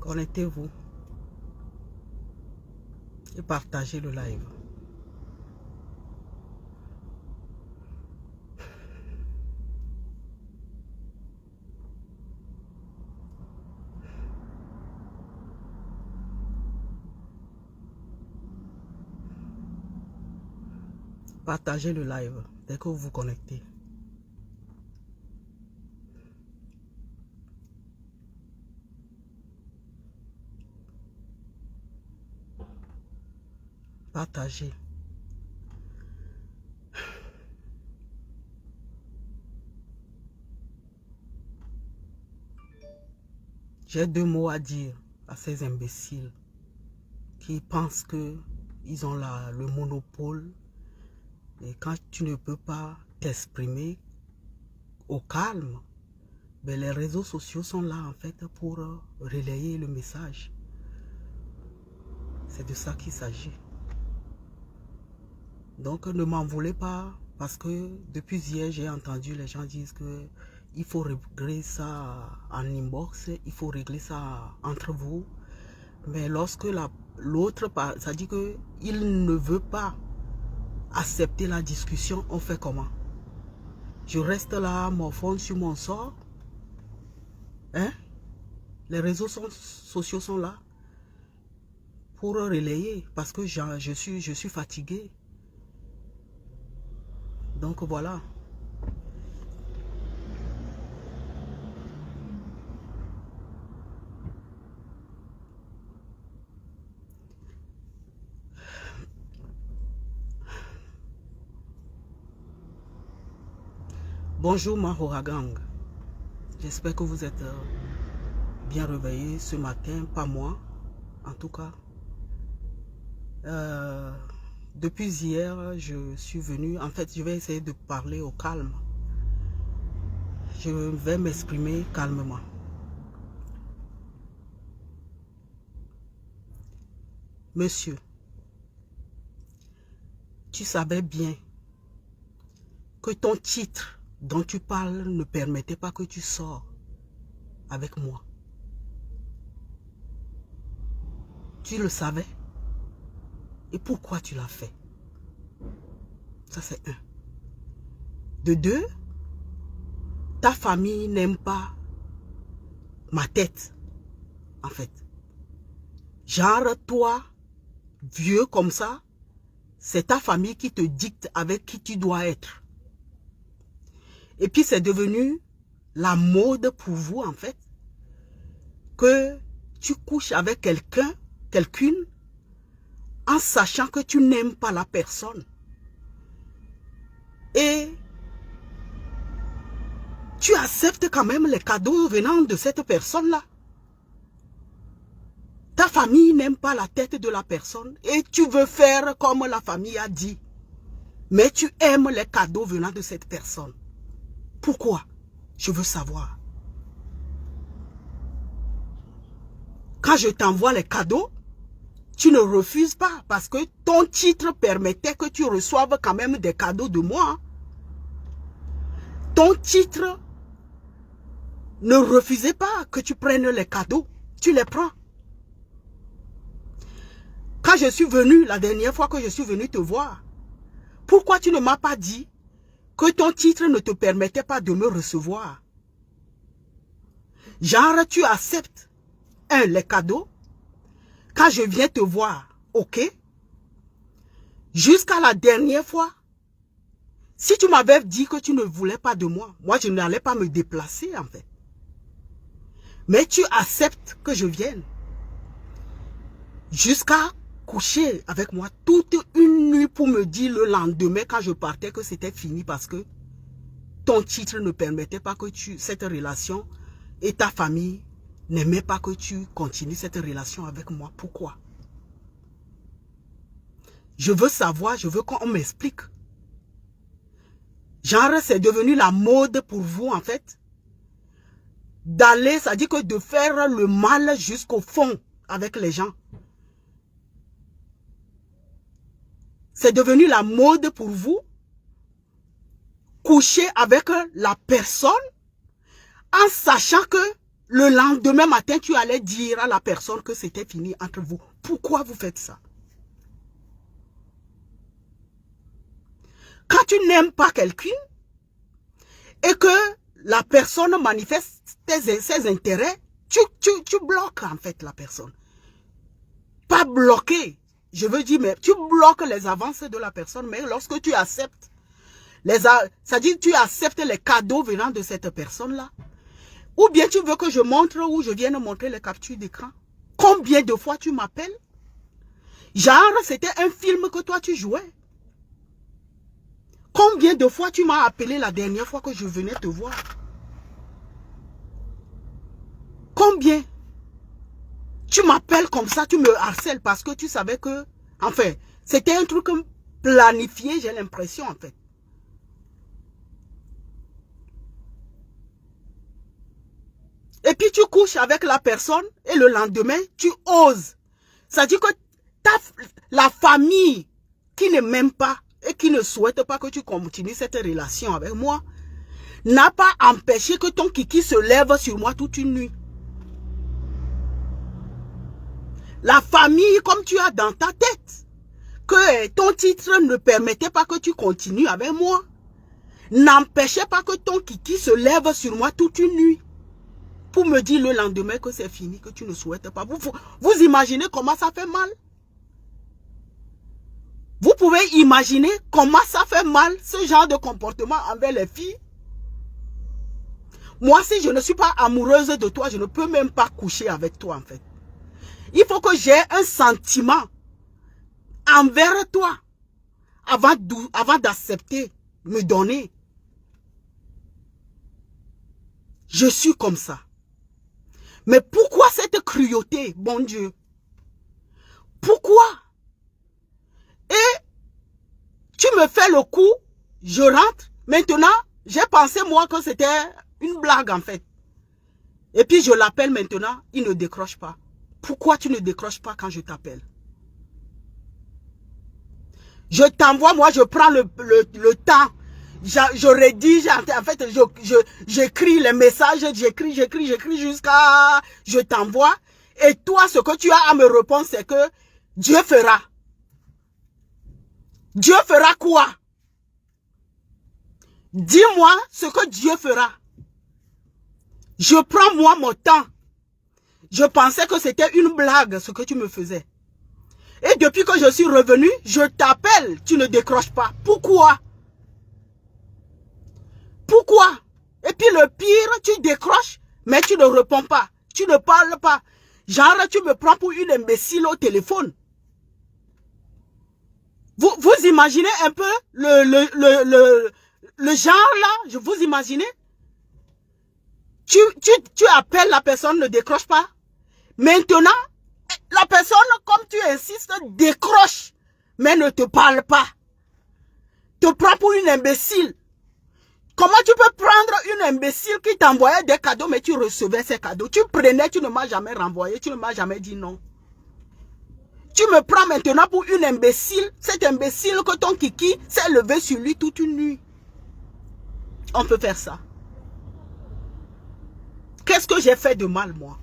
Connectez-vous et partagez le live. Partagez le live dès que vous vous connectez. Partagez. J'ai deux mots à dire à ces imbéciles qui pensent qu'ils ont le monopole. Et quand tu ne peux pas t'exprimer au calme, ben les réseaux sociaux sont là en fait pour relayer le message. C'est de ça qu'il s'agit. Donc ne m'en voulez pas parce que depuis hier j'ai entendu les gens dire que il faut régler ça en inbox, il faut régler ça entre vous. Mais lorsque l'autre, ça dit qu'il ne veut pas accepter la discussion, on fait comment? Je reste là, morphone sur mon sort. Hein? Les réseaux sociaux sont là pour relayer parce que je suis fatigué. Donc voilà. Bonjour Mahoragang. J'espère que vous êtes bien réveillés ce matin, pas moi en tout cas. Depuis hier, je suis venu, en fait je vais essayer de parler au calme. Je vais m'exprimer calmement. Monsieur, tu savais bien que ton titre dont tu parles ne permettait pas que tu sors avec moi. Tu le savais. Et pourquoi tu l'as fait? Ça c'est un. De deux, ta famille n'aime pas ma tête, en fait. Genre toi, vieux comme ça, c'est ta famille qui te dicte avec qui tu dois être. Et puis c'est devenu la mode pour vous en fait, que tu couches avec quelqu'un, quelqu'une, en sachant que tu n'aimes pas la personne. Et tu acceptes quand même les cadeaux venant de cette personne-là. Ta famille n'aime pas la tête de la personne et tu veux faire comme la famille a dit. Mais tu aimes les cadeaux venant de cette personne. Pourquoi? Je veux savoir. Quand je t'envoie les cadeaux, tu ne refuses pas parce que ton titre permettait que tu reçoives quand même des cadeaux de moi. Ton titre ne refusait pas que tu prennes les cadeaux. Tu les prends. Quand je suis venu, la dernière fois que je suis venu te voir, pourquoi tu ne m'as pas dit que ton titre ne te permettait pas de me recevoir? Genre, tu acceptes, les cadeaux. Quand je viens te voir, ok? Jusqu'à la dernière fois, si tu m'avais dit que tu ne voulais pas de moi, moi je n'allais pas me déplacer en fait. Mais tu acceptes que je vienne. Jusqu'à coucher avec moi toute une nuit pour me dire le lendemain quand je partais que c'était fini parce que ton titre ne permettait pas que cette relation et ta famille n'aimaient pas que tu continues cette relation avec moi. Pourquoi? Je veux savoir, je veux qu'on m'explique. Genre, c'est devenu la mode pour vous en fait. D'aller, c'est-à-dire que de faire le mal jusqu'au fond avec les gens. C'est devenu la mode pour vous. Coucher avec la personne en sachant que le lendemain matin, tu allais dire à la personne que c'était fini entre vous. Pourquoi vous faites ça? Quand tu n'aimes pas quelqu'un et que la personne manifeste ses intérêts, tu bloques en fait la personne. Pas bloquer, je veux dire, mais tu bloques les avances de la personne, mais lorsque tu acceptes, c'est-à-dire tu acceptes les cadeaux venant de cette personne-là, ou bien tu veux que je montre ou je vienne montrer les captures d'écran. Combien de fois tu m'appelles? Genre, c'était un film que toi tu jouais. Combien de fois tu m'as appelé la dernière fois que je venais te voir? Combien? Tu m'appelles comme ça, tu me harcèles parce que tu savais que... Enfin, c'était un truc planifié, j'ai l'impression en fait. Et puis tu couches avec la personne et le lendemain, tu oses. Ça dit que la famille qui ne m'aime pas et qui ne souhaite pas que tu continues cette relation avec moi n'a pas empêché que ton kiki se lève sur moi toute une nuit. La famille, comme tu as dans ta tête, que ton titre ne permettait pas que tu continues avec moi, n'empêchait pas que ton kiki se lève sur moi toute une nuit pour me dire le lendemain que c'est fini, que tu ne souhaites pas. Vous imaginez comment ça fait mal? Vous pouvez imaginer comment ça fait mal, ce genre de comportement envers les filles? Moi, si je ne suis pas amoureuse de toi, je ne peux même pas coucher avec toi, en fait. Il faut que j'ai un sentiment envers toi avant d'accepter, me donner. Je suis comme ça. Mais pourquoi cette cruauté, bon Dieu? Pourquoi? Et tu me fais le coup, je rentre. Maintenant, j'ai pensé moi que c'était une blague en fait. Et puis je l'appelle maintenant, il ne décroche pas. Pourquoi tu ne décroches pas quand je t'appelle? Je t'envoie, moi je prends le temps. Je rédige, en fait, j'écris les messages, j'écris jusqu'à je t'envoie. Et toi, ce que tu as à me répondre, c'est que Dieu fera. Dieu fera quoi? Dis-moi ce que Dieu fera. Je prends moi mon temps. Je pensais que c'était une blague ce que tu me faisais. Et depuis que je suis revenu, je t'appelle, tu ne décroches pas. Pourquoi? Pourquoi? Et puis le pire, tu décroches, mais tu ne réponds pas. Tu ne parles pas. Genre, tu me prends pour une imbécile au téléphone. Vous imaginez un peu le genre là? Vous imaginez? Tu appelles, la personne ne décroche pas. Maintenant, la personne, comme tu insistes, décroche, mais ne te parle pas. Te prend pour une imbécile. Comment tu peux prendre une imbécile qui t'envoyait des cadeaux, mais tu recevais ces cadeaux? Tu prenais, tu ne m'as jamais renvoyé, tu ne m'as jamais dit non. Tu me prends maintenant pour une imbécile, cet imbécile que ton kiki s'est levé sur lui toute une nuit. On peut faire ça. Qu'est-ce que j'ai fait de mal, moi?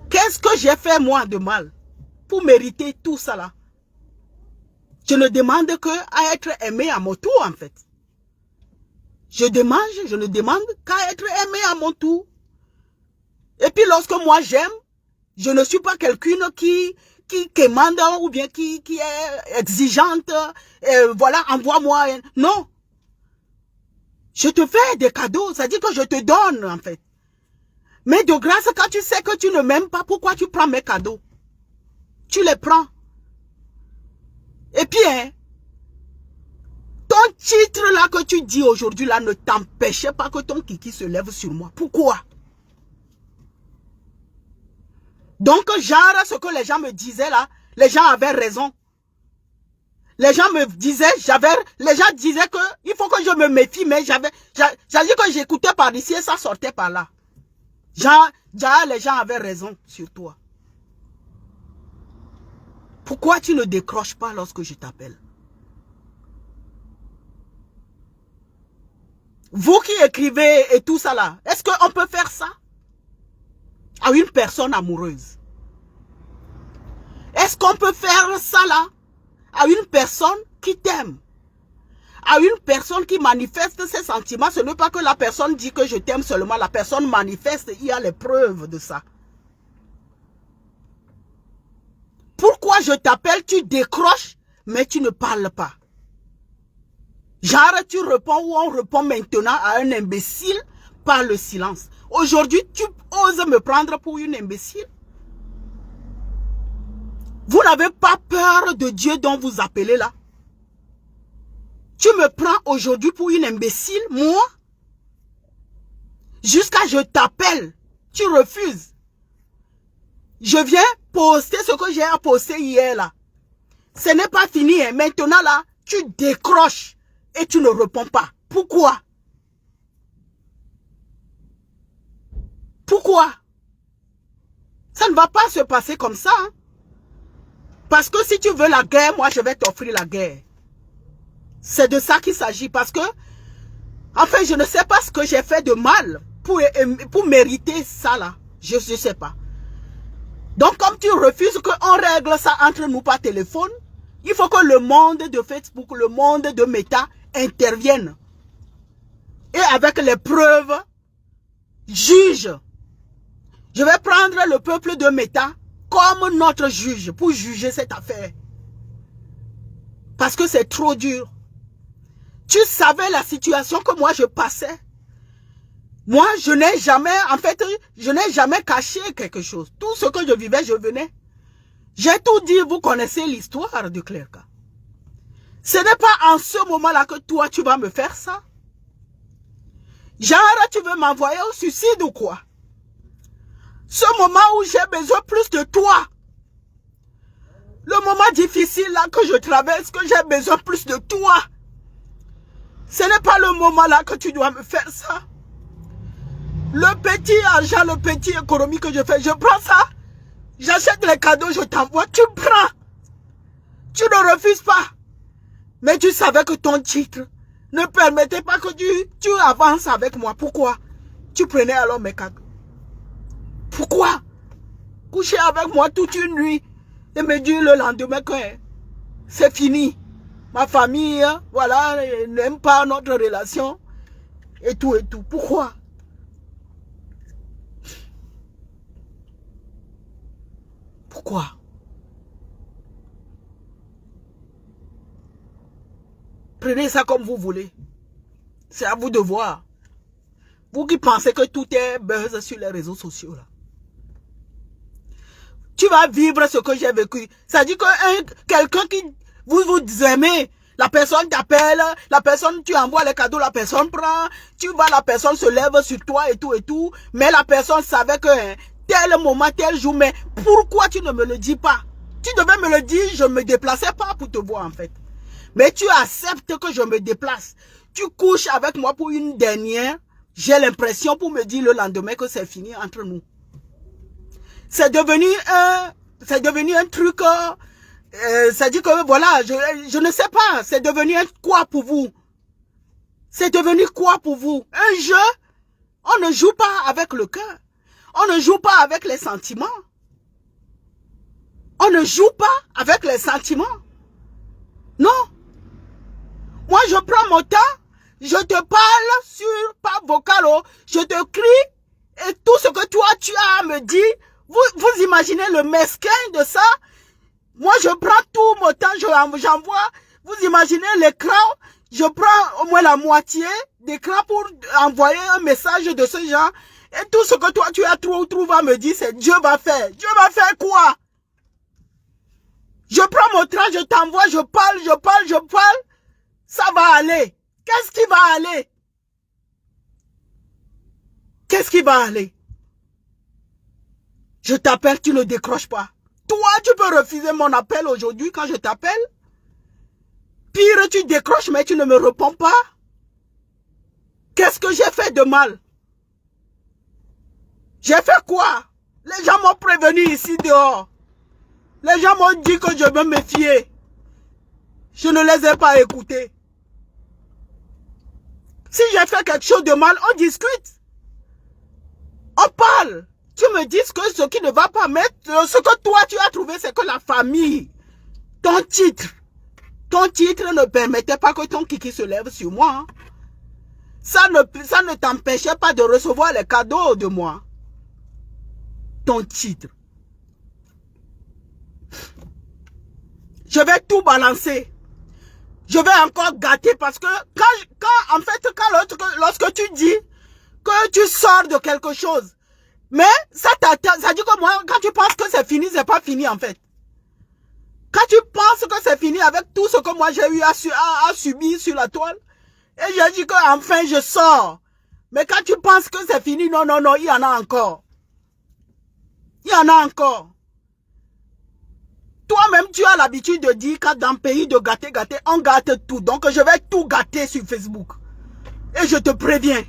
Qu'est-ce que j'ai fait, moi, de mal pour mériter tout ça, là? Je ne demande qu'à être aimé à mon tour, en fait. Je ne demande qu'à être aimé à mon tour. Et puis, lorsque moi, j'aime, je ne suis pas quelqu'un qui commande ou bien qui est exigeante. Voilà, envoie-moi. Non. Je te fais des cadeaux, ça dit que je te donne, en fait. Mais de grâce, quand tu sais que tu ne m'aimes pas, pourquoi tu prends mes cadeaux? Tu les prends. Et puis, hein, ton titre là que tu dis aujourd'hui là ne t'empêchait pas que ton kiki se lève sur moi. Pourquoi? Donc, genre, ce que les gens me disaient là, les gens avaient raison. Les gens me disaient, les gens disaient que il faut que je me méfie, mais j'avais dit que j'écoutais par ici et ça sortait par là. Genre, les gens avaient raison sur toi. Pourquoi tu ne décroches pas lorsque je t'appelle? Vous qui écrivez et tout ça là, est-ce qu'on peut faire ça à une personne amoureuse? Est-ce qu'on peut faire ça là à une personne qui t'aime? À une personne qui manifeste ses sentiments? Ce n'est pas que la personne dit que je t'aime seulement, la personne manifeste, il y a les preuves de ça. Pourquoi je t'appelle, tu décroches, mais tu ne parles pas? Genre, tu réponds ou on répond maintenant à un imbécile par le silence. Aujourd'hui, tu oses me prendre pour une imbécile? Vous n'avez pas peur de Dieu dont vous appelez là? Tu me prends aujourd'hui pour une imbécile, moi? Jusqu'à je t'appelle, tu refuses. Je viens poster ce que j'ai à poster hier là. Ce n'est pas fini, hein. Maintenant là, tu décroches et tu ne réponds pas. Pourquoi? Pourquoi? Ça ne va pas se passer comme ça. Hein? Parce que si tu veux la guerre, moi je vais t'offrir la guerre. C'est de ça qu'il s'agit. Parce que, enfin, je ne sais pas ce que j'ai fait de mal pour mériter ça là. Je ne sais pas. Donc, comme tu refuses qu'on règle ça entre nous par téléphone, il faut que le monde de Facebook, le monde de Meta intervienne. Et avec les preuves, juge. Je vais prendre le peuple de Meta comme notre juge pour juger cette affaire. Parce que c'est trop dur. Tu savais la situation que moi je passais. Moi, je n'ai jamais, en fait, je n'ai jamais caché quelque chose. Tout ce que je vivais, je venais. J'ai tout dit, vous connaissez l'histoire du clerc. Ce n'est pas en ce moment-là que toi, tu vas me faire ça. Genre, tu veux m'envoyer au suicide ou quoi? Ce moment où j'ai besoin plus de toi. Le moment difficile là que je traverse, que j'ai besoin plus de toi. Ce n'est pas le moment là que tu dois me faire ça. Le petit argent, le petit économie que je fais, je prends ça. J'achète les cadeaux, je t'envoie, tu prends. Tu ne refuses pas. Mais tu savais que ton titre ne permettait pas que tu avances avec moi. Pourquoi? Tu prenais alors mes cadeaux. Pourquoi? Coucher avec moi toute une nuit et me dire le lendemain que c'est fini. Ma famille, voilà, n'aime pas notre relation et tout et tout. Pourquoi? Pourquoi? Prenez ça comme vous voulez. C'est à vous de voir. Vous qui pensez que tout est buzz sur les réseaux sociaux là. Tu vas vivre ce que j'ai vécu. Ça dit que quelqu'un qui vous aimez, la personne t'appelle, la personne, tu envoies les cadeaux, la personne prend, tu vas, la personne se lève sur toi et tout, mais la personne savait que tel moment, tel jour, mais pourquoi tu ne me le dis pas? Tu devais me le dire, je ne me déplaçais pas pour te voir en fait. Mais tu acceptes que je me déplace. Tu couches avec moi pour une dernière, j'ai l'impression pour me dire le lendemain que c'est fini entre nous. C'est devenu un truc, ça dit que voilà, je ne sais pas, c'est devenu quoi pour vous? C'est devenu quoi pour vous? Un jeu? On ne joue pas avec le cœur. On ne joue pas avec les sentiments. On ne joue pas avec les sentiments. Non. Moi, je prends mon temps, je te parle par vocal, je te crie, et tout ce que toi, tu as à me dire, vous imaginez le mesquin de ça? Moi, je prends tout mon temps, j'envoie, vous imaginez l'écran, je prends au moins la moitié d'écran pour envoyer un message de ce genre, et tout ce que toi, tu as trouvé à me dire, c'est Dieu va faire. Dieu va faire quoi? Je prends mon temps, je t'envoie, je parle, ça va aller. Qu'est-ce qui va aller? Qu'est-ce qui va aller? Je t'appelle, tu ne décroches pas. Toi, tu peux refuser mon appel aujourd'hui quand je t'appelle. Pire, tu décroches, mais tu ne me réponds pas. Qu'est-ce que j'ai fait de mal? J'ai fait quoi? Les gens m'ont prévenu ici dehors. Les gens m'ont dit que je me méfier. Je ne les ai pas écoutés. Si j'ai fait quelque chose de mal, on discute. On parle. Tu me dis que ce qui ne va pas mettre, ce que toi tu as trouvé, c'est que la famille, ton titre ne permettait pas que ton kiki se lève sur moi. Hein. Ça ne t'empêchait pas de recevoir les cadeaux de moi. Ton titre. Je vais tout balancer. Je vais encore gâter parce que lorsque tu dis que tu sors de quelque chose, mais ça dit que moi, quand tu penses que c'est fini, c'est pas fini en fait. Quand tu penses que c'est fini avec tout ce que moi j'ai eu à subir sur la toile, et j'ai dit que enfin je sors. Mais quand tu penses que c'est fini, non, non, non, il y en a encore. Il y en a encore. Toi-même, tu as l'habitude de dire que dans le pays de gâter, on gâte tout. Donc, je vais tout gâter sur Facebook. Et je te préviens.